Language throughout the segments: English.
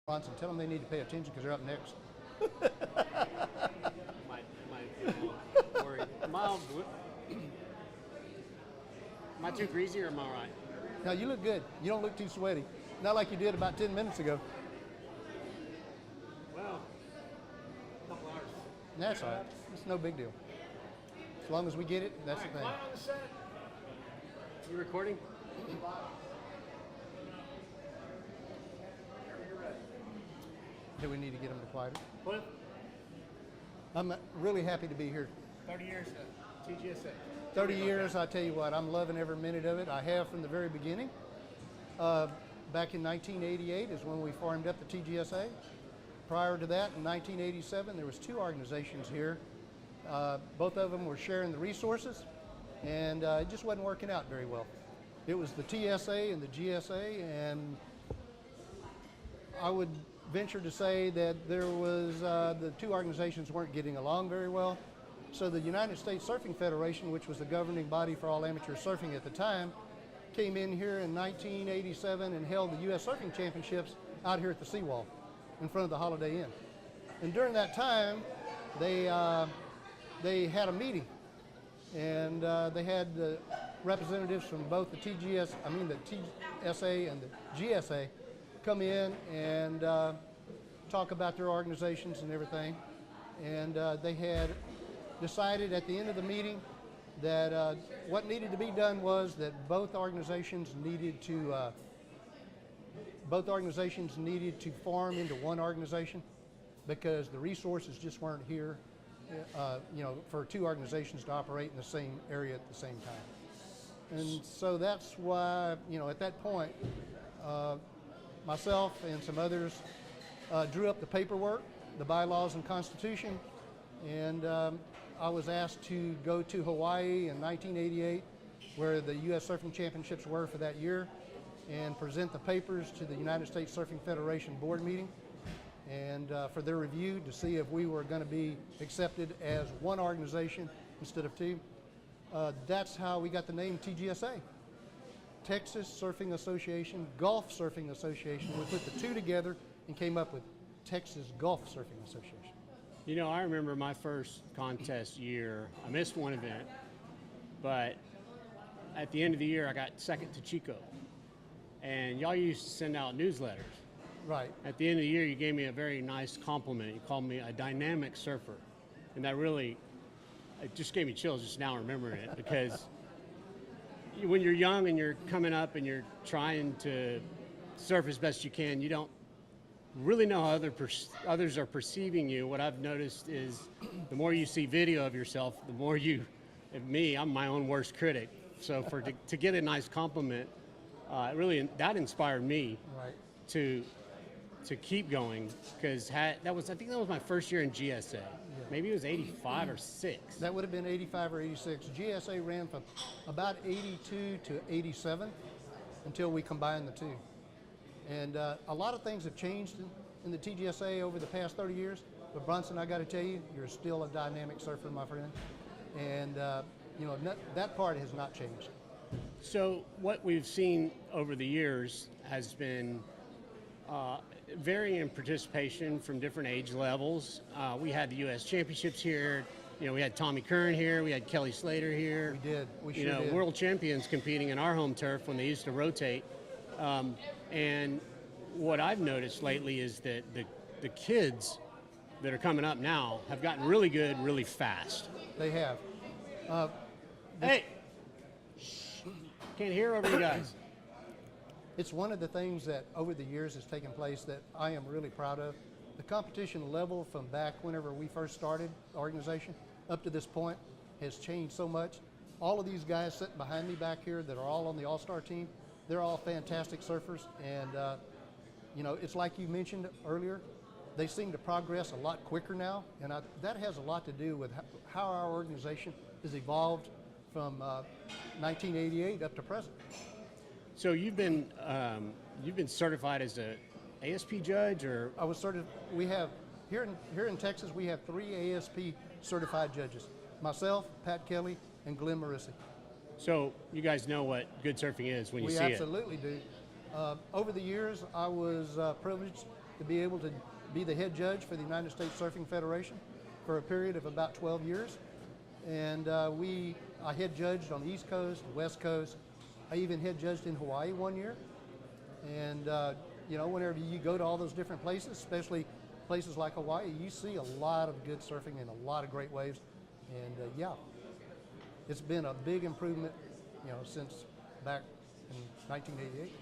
And tell them they need to pay attention because they're up next. Might worried. Am I too greasy or am I all right? Now, you look good. You don't look too sweaty. Not like you did about 10 minutes ago. Well, a couple hours. That's all right. It's no big deal. As long as we get it, that's the thing. Quiet on the set. You recording? Do we need to get them to quieter? Cliff, I'm really happy to be here. 30 years at TGSA. 30 years, I tell you what, I'm loving every minute of it. I have from the very beginning. Back in 1988 is when we formed up the TGSA. Prior to that, in 1987, there was two organizations here. Both of them were sharing the resources, and it just wasn't working out very well. It was the TSA and the GSA, and I would venture to say that there was the two organizations weren't getting along very well. So the United States Surfing Federation, which was the governing body for all amateur surfing at the time, came in here in 1987 and held the U.S. Surfing Championships out here at the seawall in front of the Holiday Inn. And during that time, they had a meeting, and they had the representatives from both the TSA and the GSA come in and talk about their organizations and everything. And they had decided at the end of the meeting that what needed to be done was that both organizations needed to form into one organization because the resources just weren't here, for two organizations to operate in the same area at the same time. And so that's why, at that point, myself and some others drew up the paperwork, the bylaws and constitution, and I was asked to go to Hawaii in 1988, where the U.S. Surfing Championships were for that year, and present the papers to the United States Surfing Federation board meeting, and for their review to see if we were going to be accepted as one organization instead of two. That's how we got the name TGSA. Texas Surfing Association, Gulf Surfing Association. We put the two together and came up with Texas Gulf Surfing Association. I remember my first contest year. I missed one event, but at the end of the year, I got second to Chico. And y'all used to send out newsletters. Right. At the end of the year, you gave me a very nice compliment. You called me a dynamic surfer. And that really, it just gave me chills just now remembering it, because when you're young and you're coming up and you're trying to surf as best you can, you don't really know how others are perceiving you. What I've noticed is the more you see video of yourself, the more I'm my own worst critic. So to get a nice compliment, that inspired me to keep going, because I think that was my first year in GSA. Yeah. Maybe it was 85 or 6. That would have been 85 or 86. GSA ran from about 82 to 87 until we combined the two. And a lot of things have changed in the TGSA over the past 30 years. But Bronson, I got to tell you, you're still a dynamic surfer, my friend. And that part has not changed. So what we've seen over the years has been varying participation from different age levels. We had the U.S. Championships here. We had Tommy Kern here. We had Kelly Slater here. We did. We sure did. World champions competing in our home turf when they used to rotate. And what I've noticed lately is that the kids that are coming up now have gotten really good really fast. They have. Hey! Can't hear over you guys. It's one of the things that over the years has taken place that I am really proud of. The competition level from back whenever we first started the organization up to this point has changed so much. All of these guys sitting behind me back here that are all on the All-Star team, they're all fantastic surfers, and it's like you mentioned earlier, they seem to progress a lot quicker now, and that has a lot to do with how our organization has evolved from 1988 up to present. So you've been certified as a ASP judge, or? I was certified. We have here in Texas, we have 3 ASP certified judges: myself, Pat Kelly, and Glenn Marissi. So you guys know what good surfing is when you see it. We absolutely do. Over the years, I was privileged to be able to be the head judge for the United States Surfing Federation for a period of about 12 years. And I head judged on the East Coast, the West Coast. I even head judged in Hawaii one year. And you know, whenever you go to all those different places, especially places like Hawaii, you see a lot of good surfing and a lot of great waves. And yeah, it's been a big improvement, you know, since back in 1988.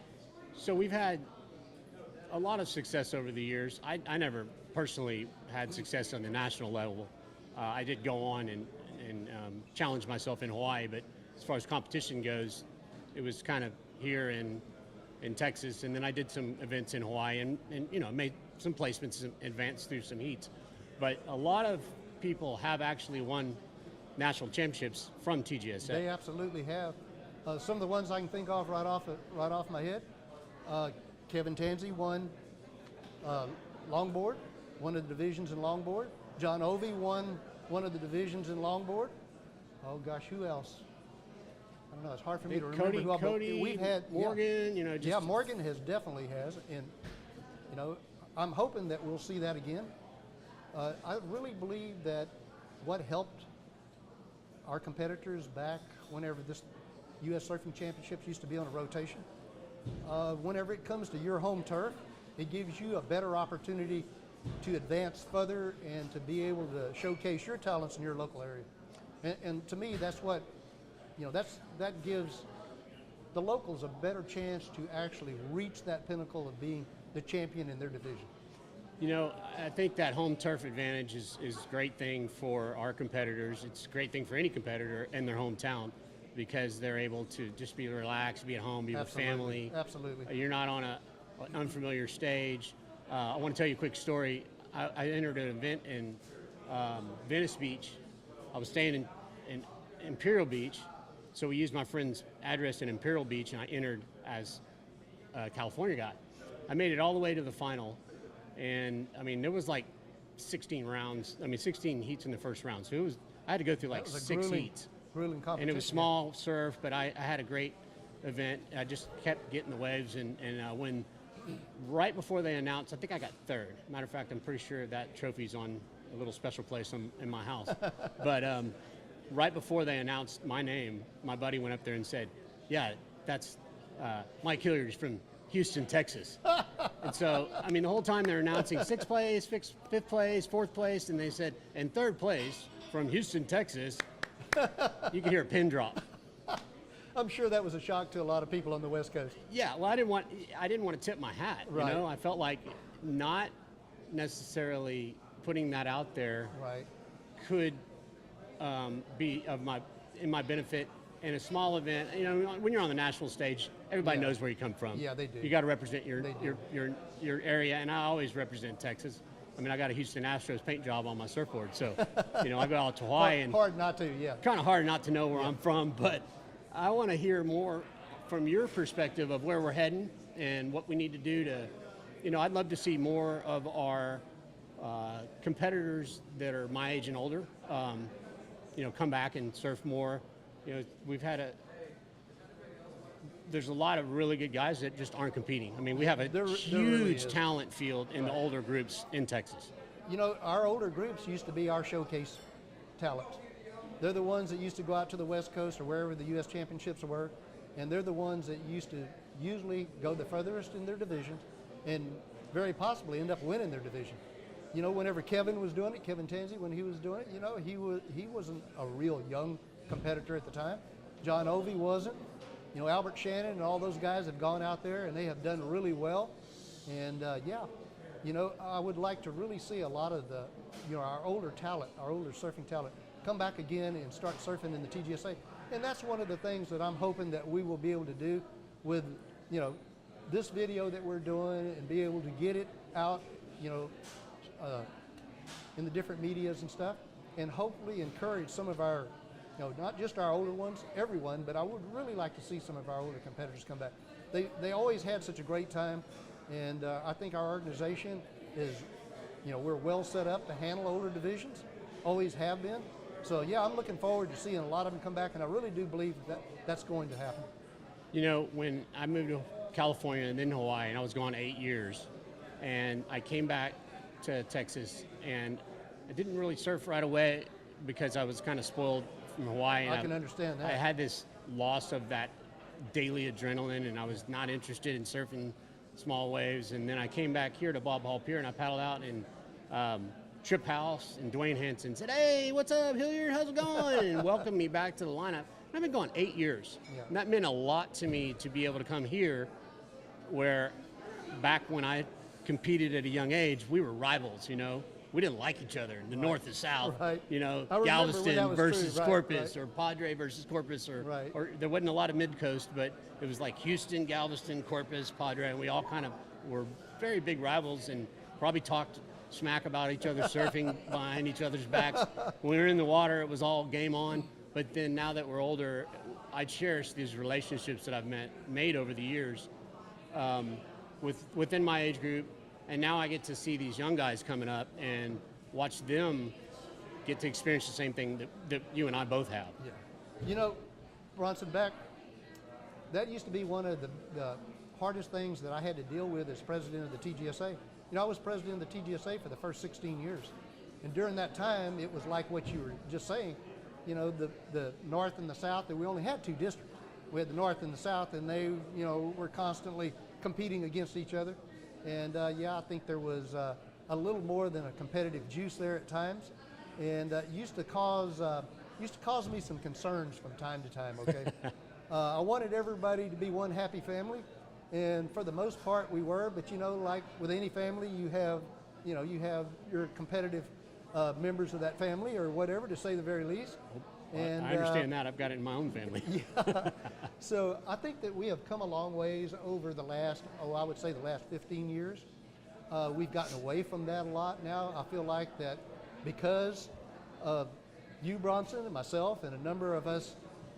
So we've had a lot of success over the years. I never personally had success on the national level. I did go on and challenge myself in Hawaii, but as far as competition goes, it was kind of here in Texas, and then I did some events in Hawaii and you know, made some placements and advanced through some heats. But a lot of people have actually won national championships from TGSA. They absolutely have. Some of the ones I can think of right off my head. Kevin Tansey won longboard, one of the divisions in longboard. John Ovey won one of the divisions in longboard. Oh gosh, who else? I don't know. It's hard for me to remember. Cody, we've had Morgan. You know, yeah, Morgan definitely has, and you know, I'm hoping that we'll see that again. I really believe that what helped our competitors back whenever this U.S. Surfing Championships used to be on a rotation, whenever it comes to your home turf, it gives you a better opportunity to advance further and to be able to showcase your talents in your local area. And to me, that's what, you know, that gives the locals a better chance to actually reach that pinnacle of being the champion in their division. You know, I think that home turf advantage is a great thing for our competitors. It's a great thing for any competitor in their hometown because they're able to just be relaxed, be at home, be with family. Absolutely. You're not on an unfamiliar stage. I want to tell you a quick story. I entered an event in Venice Beach. I was staying in Imperial Beach, so we used my friend's address in Imperial Beach, and I entered as a California guy. I made it all the way to the final, and I mean, there was like 16 rounds. I mean, 16 heats in the first round, so I had to go through like 6 heats. Grueling competition. And it was small surf, but I had a great event. I just kept getting the waves, and when right before they announced, I think I got third. Matter of fact, I'm pretty sure that trophy's on a little special place in my house. But right before they announced my name, my buddy went up there and said, yeah, that's Mike Hilliard's from Houston, Texas. And so, I mean, the whole time they're announcing 6th place, 5th place, 4th place, and they said, and 3rd place from Houston, Texas. You can hear a pin drop. I'm sure that was a shock to a lot of people on the West Coast. Yeah, well, I didn't want to tip my hat. Right. You know, I felt like not necessarily putting that out there right. could be in my benefit in a small event. You know, when you're on the national stage, everybody knows where you come from. Yeah, they do. You got to represent your area, and I always represent Texas. I mean, I got a Houston Astros paint job on my surfboard, so you know, I go out to Hawaii and hard not to, yeah. Kind of hard not to know where I'm from, but I want to hear more from your perspective of where we're heading and what we need to do to, you know, I'd love to see more of our competitors that are my age and older, you know, come back and surf more. You know, there's a lot of really good guys that just aren't competing. I mean, we have a huge really talent field in the older groups in Texas. You know, our older groups used to be our showcase talent. They're the ones that used to go out to the West Coast or wherever the U.S. championships were, and they're the ones that used to usually go the furthest in their division and very possibly end up winning their division. You know, whenever Kevin was doing it, Kevin Tansey, when he was doing it, you know, he wasn't a real young competitor at the time. John Ovey wasn't. You know, Albert Shannon and all those guys have gone out there and they have done really well. And yeah, you know, I would like to really see a lot of the, you know, our older talent, our older surfing talent, come back again and start surfing in the TGSA. And that's one of the things that I'm hoping that we will be able to do with, you know, this video that we're doing and be able to get it out, you know, in the different medias and stuff, and hopefully encourage some of our, you know, not just our older ones, everyone, but I would really like to see some of our older competitors come back. They always had such a great time, and I think our organization is, you know, we're well set up to handle older divisions, always have been. So yeah, I'm looking forward to seeing a lot of them come back, and I really do believe that that's going to happen. You know, when I moved to California and then Hawaii, and I was gone 8 years, And I came back to Texas, and I didn't really surf right away because I was kind of spoiled from Hawaii. I can understand that. I had this loss of that daily adrenaline, and I was not interested in surfing small waves. And then I came back here to Bob Hall Pier, and I paddled out, and Trip House and Dwayne Henson said, "Hey, what's up, Hilliard? How's it going?" and welcomed me back to the lineup. And I've been going 8 years. Yeah. And that meant a lot to me to be able to come here, where back when I competed at a young age, we were rivals, you know. We didn't like each other, the North and South, you know, Galveston versus Corpus, or Padre versus Corpus, or there wasn't a lot of mid-coast, but it was like Houston, Galveston, Corpus, Padre, and we all kind of were very big rivals and probably talked smack about each other surfing behind each other's backs. When we were in the water, it was all game on, but then now that we're older, I cherish these relationships that I've made over the years within my age group. And now I get to see these young guys coming up and watch them get to experience the same thing that you and I both have. Yeah. You know, Bronson, that used to be one of the hardest things that I had to deal with as president of the TGSA. You know, I was president of the TGSA for the first 16 years. And during that time, it was like what you were just saying, you know, the North and the South, that we only had 2 districts. We had the North and the South, and they, you know, were constantly competing against each other. And yeah, I think there was a little more than a competitive juice there at times, and used to cause me some concerns from time to time. Okay, I wanted everybody to be one happy family, and for the most part we were. But you know, like with any family, you have your competitive members of that family, or whatever, to say the very least. And I understand that. I've got it in my own family. Yeah. So I think that we have come a long ways over the last, I would say the last 15 years. We've gotten away from that a lot now. I feel like that because of you, Bronson, and myself, and a number of us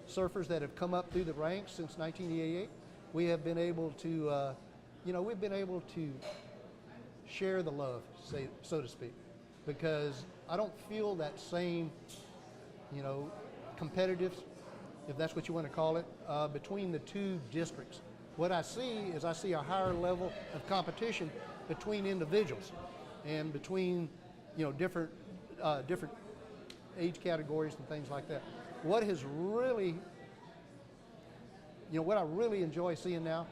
surfers that have come up through the ranks since 1988, we have been able to, we've been able to share the love, so to speak, because I don't feel that same, competitive, if that's what you want to call it, between the 2 districts. What I see is a higher level of competition between individuals and between, different age categories and things like that. What has really, what I really enjoy seeing now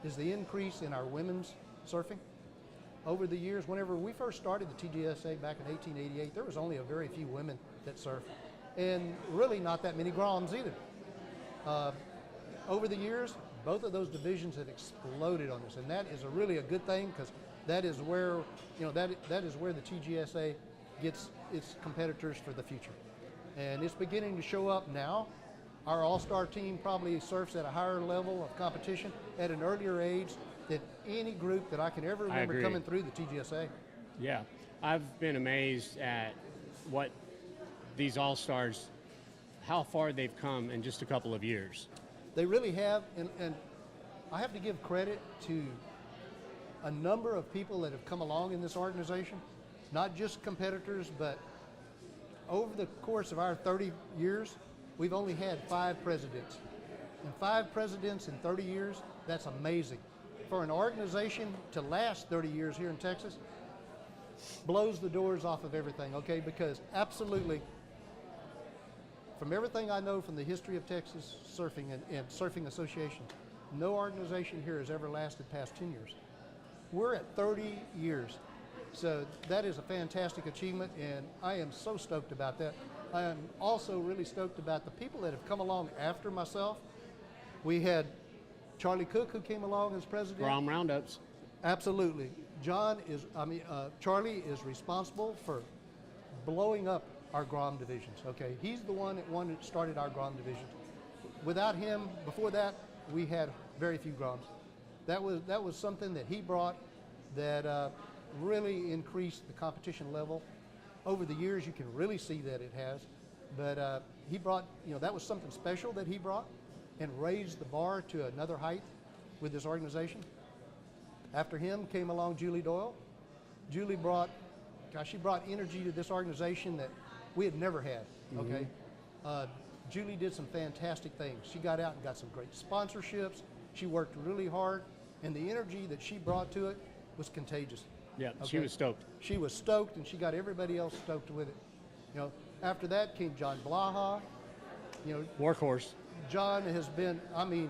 is the increase in our women's surfing. Over the years, whenever we first started the TGSA back in 1888, there was only a very few women that surfed, and really not that many Groms either. Over the years, both of those divisions have exploded on us, and that is really a good thing, because that is where, that is where the TGSA gets its competitors for the future. And it's beginning to show up now. Our all-star team probably surfs at a higher level of competition at an earlier age than any group that I can ever remember coming through the TGSA. Yeah, I've been amazed at what these all-stars, how far they've come in just a couple of years. They really have, and I have to give credit to a number of people that have come along in this organization, not just competitors, but over the course of our 30 years, we've only had 5 presidents. And 5 presidents in 30 years, that's amazing. For an organization to last 30 years here in Texas, blows the doors off of everything, okay? Because absolutely, from everything I know from the history of Texas surfing and surfing associations, no organization here has ever lasted past 10 years. We're at 30 years. So that is a fantastic achievement, and I am so stoked about that. I am also really stoked about the people that have come along after myself. We had Charlie Cook, who came along as president. Grom Roundups. Absolutely. Charlie is responsible for blowing up our Grom divisions, okay? He's the one that started our Grom divisions. Without him, before that, we had very few Groms. That was something that he brought that really increased the competition level. Over the years, you can really see that it has, but he brought, that was something special that he brought and raised the bar to another height with this organization. After him came along Julie Doyle. Julie brought energy to this organization that we had never had, okay? Julie did some fantastic things. She got out and got some great sponsorships. She worked really hard, and the energy that she brought to it was contagious. Yeah, she was stoked. She was stoked, and she got everybody else stoked with it. You know, after that came John Blaha. You know, Workhorse. John has been, you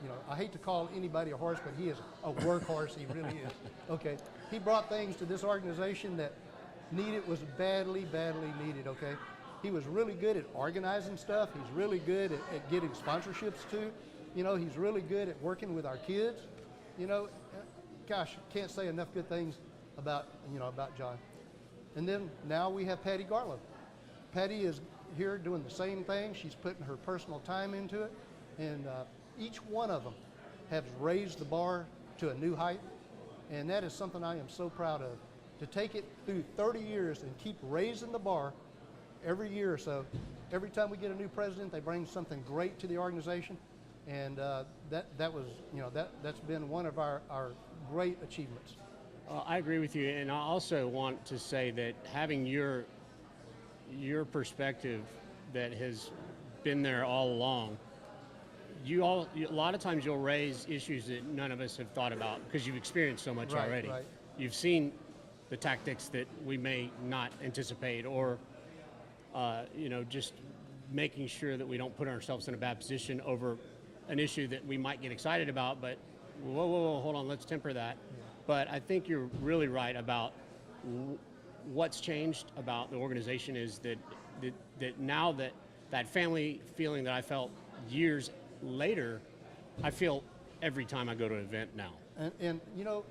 know, I hate to call anybody a horse, but he is a workhorse. He really is. Okay. He brought things to this organization that was badly needed. Okay. He was really good at organizing stuff. He's really good at getting sponsorships too. You know, he's really good at working with our kids. You know, gosh, can't say enough good things about John. And then now we have Patty Garlow. Patty is here doing the same thing. She's putting her personal time into it, and each one of them has raised the bar to a new height, and that is something I am so proud of. To take it through 30 years and keep raising the bar every year or so. Every time we get a new president, they bring something great to the organization, and that's been one of our great achievements. I agree with you, and I also want to say that having your perspective that has been there all along, a lot of times you'll raise issues that none of us have thought about because you've experienced so much already. Right. You've seen the tactics that we may not anticipate, or just making sure that we don't put ourselves in a bad position over an issue that we might get excited about, but whoa, hold on, let's temper that. Yeah. But I think you're really right about what's changed about the organization is that now that family feeling that I felt years later, I feel every time I go to an event now. And you know,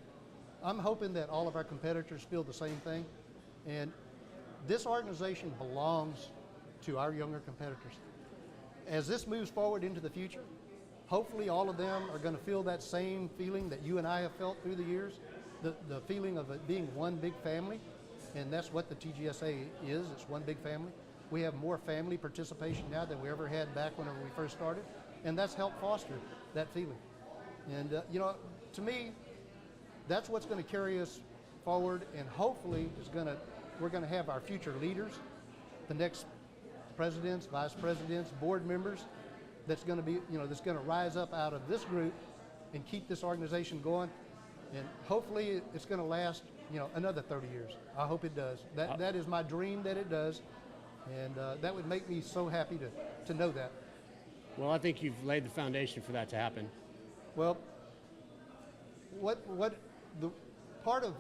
I'm hoping that all of our competitors feel the same thing. And this organization belongs to our younger competitors. As this moves forward into the future, hopefully all of them are going to feel that same feeling that you and I have felt through the years, the feeling of it being one big family. And that's what the TGSA is. It's one big family. We have more family participation now than we ever had back whenever we first started. And that's helped foster that feeling. And to me, that's what's going to carry us forward, and hopefully we're going to have our future leaders, the next presidents, vice presidents, board members, that's going to rise up out of this group and keep this organization going. And hopefully it's going to last, another 30 years. I hope it does. That is my dream, that it does. And that would make me so happy to know that. Well, I think you've laid the foundation for that to happen. Well, what the part of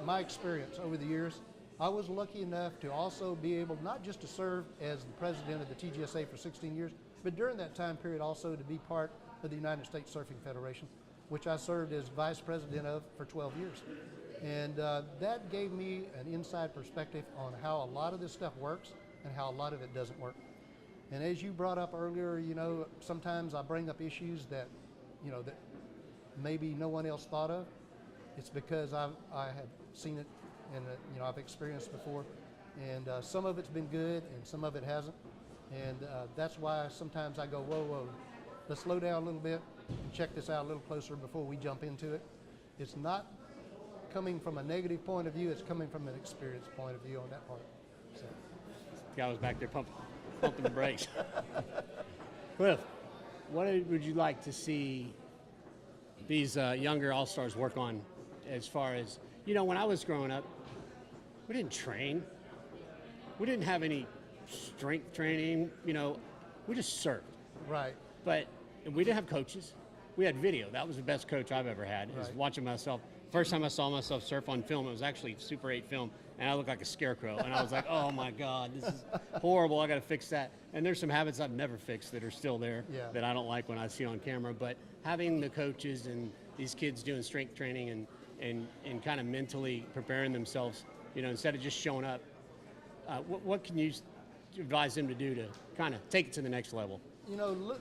my experience over the years, I was lucky enough to also be able not just to serve as the president of the TGSA for 16 years, but during that time period also to be part of the United States Surfing Federation, which I served as vice president of for 12 years. And that gave me an inside perspective on how a lot of this stuff works and how a lot of it doesn't work. And as you brought up earlier, sometimes I bring up issues that maybe no one else thought of. It's because I have seen it and I've experienced before. And some of it's been good and some of it hasn't. And that's why sometimes I go, whoa, let's slow down a little bit and check this out a little closer before we jump into it. It's not coming from a negative point of view, it's coming from an experienced point of view on that part. So. The guy was back there pumping the brakes. Cliff, what would you like to see these younger all-stars work on as far as, when I was growing up, we didn't train. We didn't have any strength training, we just surfed. Right. But we didn't have coaches. We had video. That was the best coach I've ever had, is watching myself. First time I saw myself surf on film, it was actually Super 8 film, and I looked like a scarecrow. And I was like, oh my God, this is horrible. I got to fix that. And there's some habits I've never fixed that are still there that I don't like when I see on camera. But having the coaches and these kids doing strength training and kind of mentally preparing themselves, instead of just showing up, what can you advise them to do to kind of take it to the next level? Look,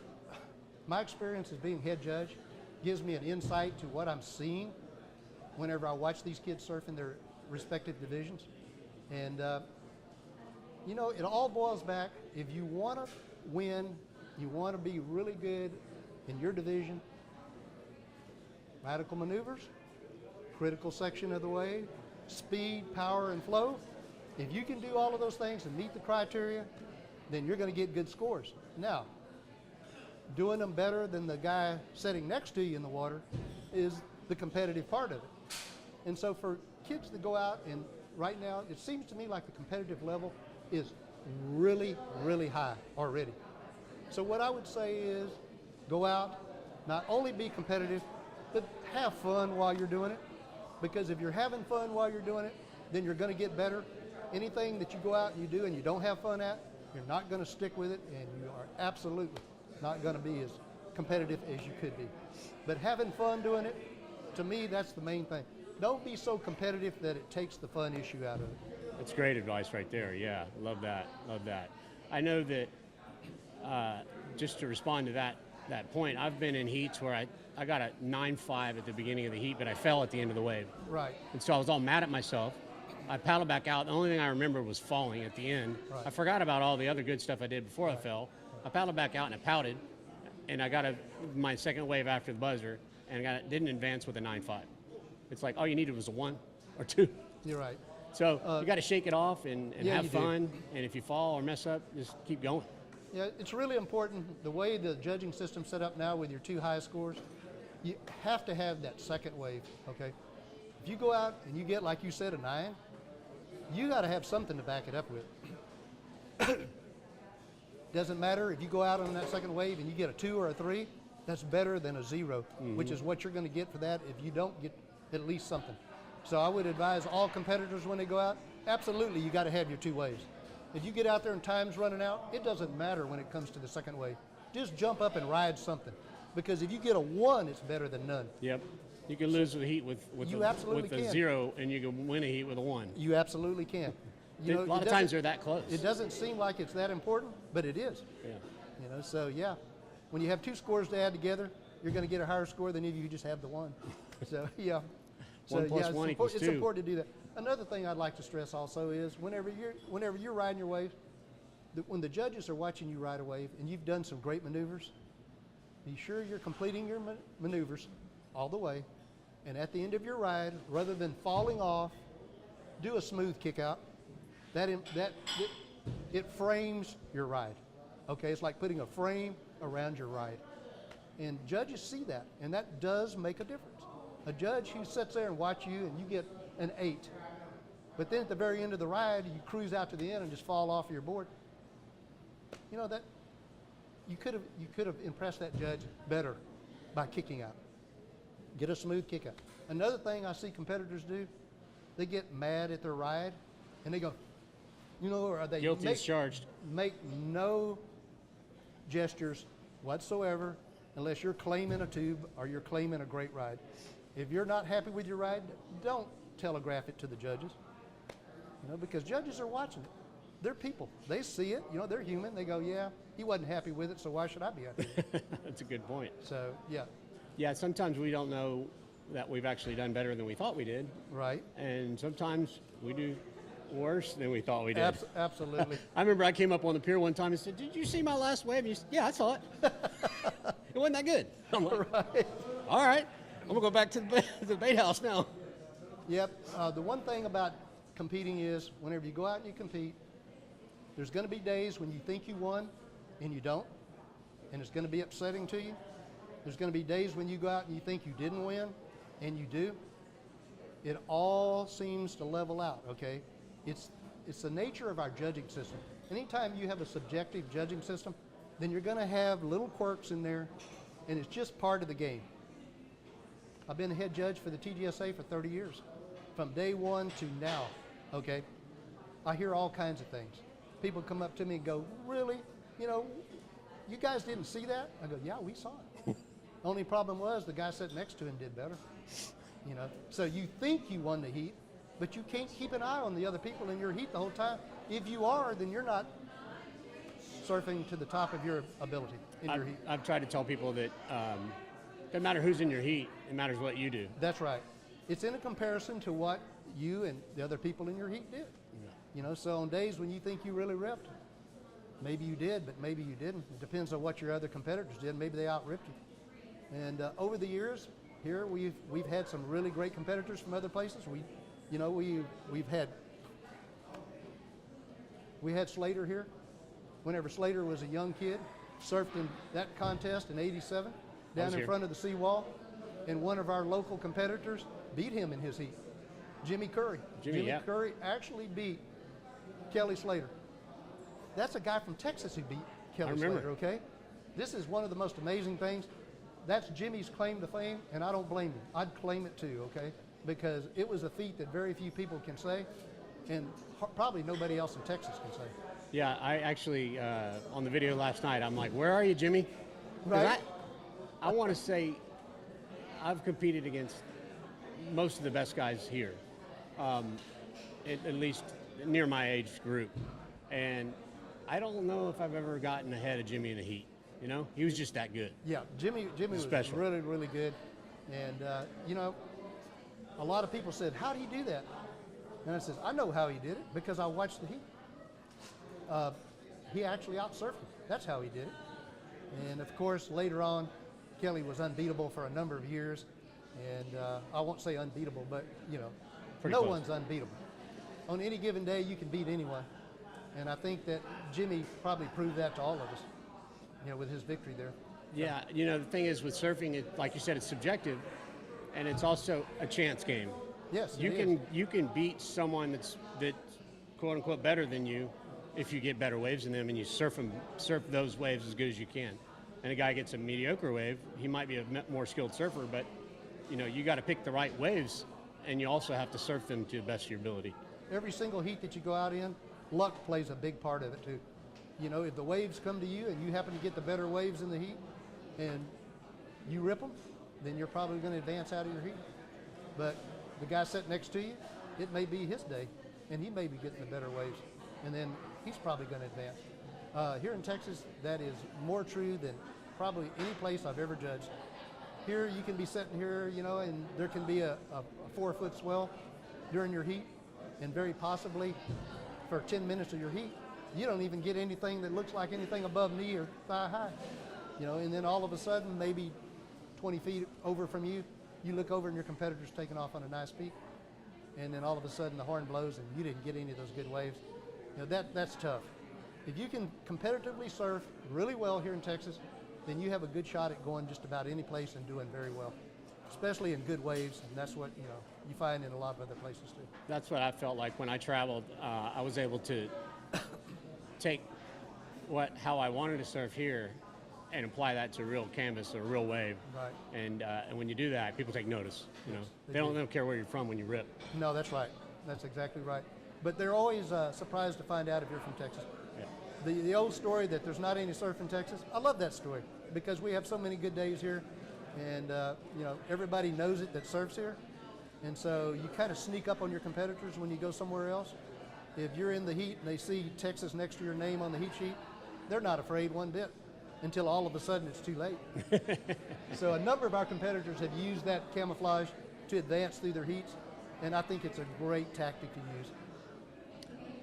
my experience as being head judge gives me an insight to what I'm seeing whenever I watch these kids surf in their respective divisions. And, it all boils back, if you want to win, you want to be really good in your division, radical maneuvers, critical section of the wave, speed, power, and flow. If you can do all of those things and meet the criteria, then you're going to get good scores. Now, doing them better than the guy sitting next to you in the water is the competitive part of it. And so for kids to go out, and right now, it seems to me like the competitive level is really, really high already. So what I would say is go out, not only be competitive, but have fun while you're doing it. Because if you're having fun while you're doing it, then you're going to get better. Anything that you go out and you do and you don't have fun at, you're not going to stick with it, and you are absolutely not going to be as competitive as you could be. But having fun doing it, to me, that's the main thing. Don't be so competitive that it takes the fun issue out of it. That's great advice right there. Yeah, love that. Love that. I know that just to respond to that point, I've been in heats where I got a 9.5 at the beginning of the heat, but I fell at the end of the wave. Right. And so I was all mad at myself. I paddled back out. The only thing I remember was falling at the end. Right. I forgot about all the other good stuff I did before I fell. I paddled back out and I pouted, and I got my second wave after the buzzer, and didn't advance with a 9.5. It's like all you needed was a 1 or 2. You're right. So you got to shake it off and yeah, have fun. And if you fall or mess up, just keep going. Yeah, it's really important, the way the judging system's set up now with your 2 high scores, you have to have that second wave, okay? If you go out and you get, like you said, a 9, you got to have something to back it up with. Doesn't matter if you go out on that second wave and you get a 2 or a 3, that's better than a 0, which is what you're going to get for that if you don't get at least something. So I would advise all competitors when they go out, absolutely, you got to have your 2 waves. If you get out there and time's running out, it doesn't matter when it comes to the second wave. Just jump up and ride something. Because if you get a 1, it's better than none. Yep. You can lose with a heat with a 0, and you can win a heat with a 1. You absolutely can. You know, a lot of times they're that close. It doesn't seem like it's that important, but it is. Yeah. You know, so yeah, when you have 2 scores to add together, you're going to get a higher score than if you just have the 1. So yeah. 1 plus 1 equals 2. It's important to do that. Another thing I'd like to stress also is whenever you're riding your wave, when the judges are watching you ride a wave and you've done some great maneuvers, be sure you're completing your maneuvers all the way, and at the end of your ride, rather than falling off, do a smooth kick out. It frames your ride. Okay, it's like putting a frame around your ride. And judges see that, and that does make a difference. A judge who sits there and watches you and you get an 8, but then at the very end of the ride, you cruise out to the end and just fall off your board. You know, that you could have impressed that judge better by kicking out. Get a smooth kick out. Another thing I see competitors do, they get mad at their ride and they go, you know, or they guilty as charged. Make no gestures whatsoever unless you're claiming a tube or you're claiming a great ride. If you're not happy with your ride, don't telegraph it to the judges. You know, because judges are watching it. They're people. They see it. You know, they're human. They go, yeah, he wasn't happy with it, so why should I be happy with it? That's a good point. So, yeah. Yeah, sometimes we don't know that we've actually done better than we thought we did. Right. And sometimes we do worse than we thought we did. Absolutely. I remember I came up on the pier one time and said, "Did you see my last wave?" And you said, "Yeah, I saw it." It wasn't that good. I'm like, right. All right, I'm going to go back to the bait house now. Yep. The one thing about competing is whenever you go out and you compete, there's going to be days when you think you won and you don't, and it's going to be upsetting to you. There's going to be days when you go out and you think you didn't win and you do. It all seems to level out, okay? It's the nature of our judging system. Anytime you have a subjective judging system, then you're going to have little quirks in there, and it's just part of the game. I've been a head judge for the TGSA for 30 years, from day one to now, okay? I hear all kinds of things. People come up to me and go, really? You know, you guys didn't see that? I go, yeah, we saw it. Only problem was the guy sitting next to him did better. You know, so you think you won the heat, but you can't keep an eye on the other people in your heat the whole time. If you are, then you're not surfing to the top of your ability in your heat. I've tried to tell people that doesn't matter who's in your heat, it matters what you do. That's right. It's in a comparison to what you and the other people in your heat did. Yeah. You know, so on days when you think you really ripped, maybe you did, but maybe you didn't. It depends on what your other competitors did. Maybe they out-ripped you. And over the years, here we've had some really great competitors from other places. We had Slater here. Whenever Slater was a young kid, surfed in that contest in '87 down in front of the seawall, and one of our local competitors beat him in his heat. Jimmy Curry. Jimmy, yeah. Curry actually beat Kelly Slater. That's a guy from Texas who beat Kelly Slater, okay? This is one of the most amazing things. That's Jimmy's claim to fame, and I don't blame him. I'd claim it too, okay? Because it was a feat that very few people can say, and probably nobody else in Texas can say. Yeah, I actually, on the video last night, I'm like, where are you, Jimmy? 'Cause Right. I want to say I've competed against most of the best guys here, at least near my age group. And I don't know if I've ever gotten ahead of Jimmy in the heat. You know, he was just that good. Yeah, Jimmy was Special. really, really good. And, you know, a lot of people said, how do you do that? And I said, I know how he did it because I watched the heat. He actually out-surfed him. That's how he did it. And, of course, later on, Kelly was unbeatable for a number of years. And I won't say unbeatable, but, you know, no one's unbeatable. On any given day, you can beat anyone. And I think that Jimmy probably proved that to all of us, you know, with his victory there. Yeah, you know, the thing is with surfing, like you said, it's subjective, and it's also a chance game. Yes, you can beat someone that's quote unquote better than you if you get better waves than them and you surf those waves as good as you can. And a guy gets a mediocre wave, he might be a more skilled surfer, but you know, you got to pick the right waves, and you also have to surf them to the best of your ability. Every single heat that you go out in, luck plays a big part of it too. You know, if the waves come to you and you happen to get the better waves in the heat and you rip them, then you're probably going to advance out of your heat. But the guy sitting next to you, it may be his day, and he may be getting the better waves, and then he's probably going to advance. Here in Texas, that is more true than probably any place I've ever judged. Here, you can be sitting here, you know, and there can be a 4-foot swell during your heat, and very possibly for 10 minutes of your heat, you don't even get anything that looks like anything above knee or thigh high. You know, and then all of a sudden, maybe 20 feet over from you, you look over and your competitor's taking off on a nice peak, and then all of a sudden the horn blows and you didn't get any of those good waves. You know, that's tough. If you can competitively surf really well here in Texas, then you have a good shot at going just about any place and doing very well, especially in good waves, and that's what, you know, you find in a lot of other places too. That's what I felt like when I traveled. I was able to take how I wanted to surf here and apply that to a real canvas or a real wave. Right. And when you do that, people take notice. You know, they don't care where you're from when you rip. No, that's right. That's exactly right. But they're always surprised to find out if you're from Texas. Yeah. The old story that there's not any surf in Texas, I love that story because we have so many good days here, and you know, everybody knows it that surfs here, and so you kind of sneak up on your competitors when you go somewhere else. If you're in the heat and they see Texas next to your name on the heat sheet, they're not afraid one bit until all of a sudden it's too late. So a number of our competitors have used that camouflage to advance through their heats, and I think it's a great tactic to use.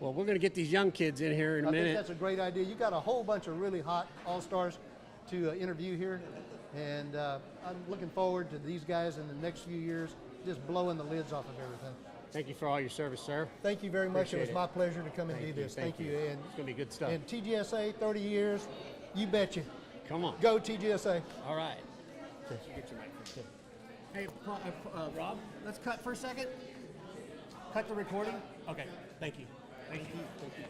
Well, we're going to get these young kids in here in a minute. I think that's a great idea. You got a whole bunch of really hot all-stars to interview here, and I'm looking forward to these guys in the next few years just blowing the lids off of everything. Thank you for all your service, sir. Thank you very much. Appreciate it was my pleasure to come and do this. Thank you. And it's going to be good stuff. And TGSA, 30 years, you betcha. Come on. Go TGSA. All right. Get your microphone. Hey, Rob, let's cut for a second. Cut the recording. Okay, thank you. Thank you.